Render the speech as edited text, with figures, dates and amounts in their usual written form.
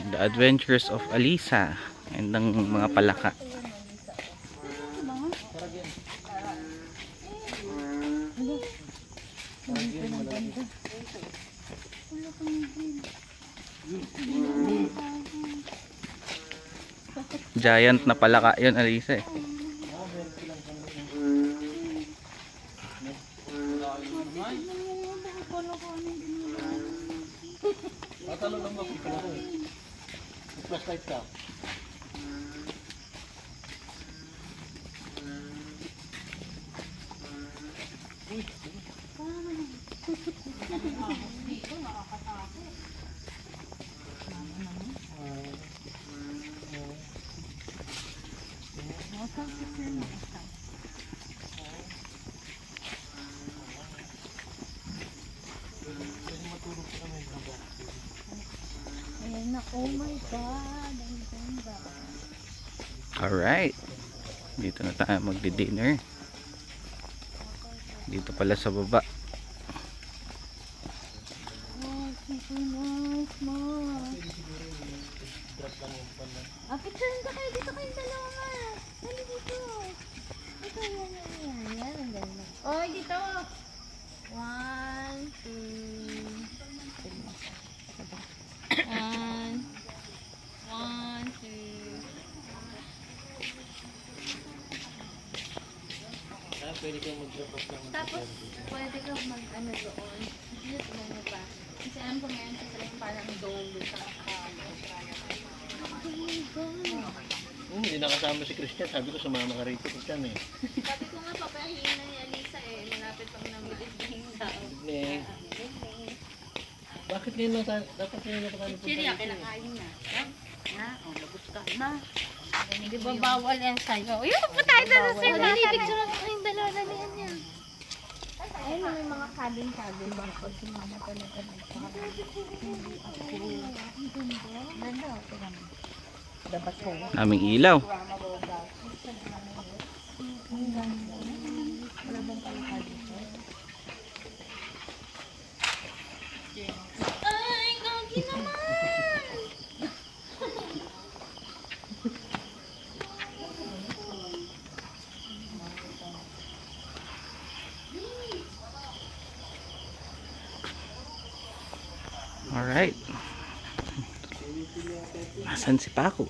The Adventures of Alisa and ng mga palaka. Giant na palaka yun, Alisa eh. Matalo lang ako pala ko. Flashlight ka. Uy. Dito nakakatakot. Ayan na, oh my god, ang ganda. Alright, dito na tayo magdi-dinner. Dito pala sa baba. Oh, super nice, ma. Picturein ka kayo, dito kayong dalawa, ma. Dali dito. Ito, yan. Yan, ang ganda. Oh, dito. 1, 2, 3. 1, 2. Pwede kang mag-drop off lang. Tapos, pwede kang mag-ano doon. Dito na pa. Kasi alam ko meron sa yung parang dome doon sa Hindi nakasama si Christian. Sabi ko sumama ka rito, Christian eh. Sabi ko nga papahihin na ni Alisa eh. Malapit pang nang-biding daw. Bakit ngayon lang tayo? Dapat ngayon lang tayo. Chiri, kinakain na. Oh, labot ka na. Di ba bawal yan sa'yo? Yun, pa tayo na sa sila. Picture lang kayong dalawa na yan yan. Ayun na, may mga cabin-cabin. Bakit si mama talaga nagpaka. Ganda, tignan mo. Dapat ko. Aming ilaw. Wala bang kalakad dito? Ay, gagi naman! Alright. Nasaan si Paco?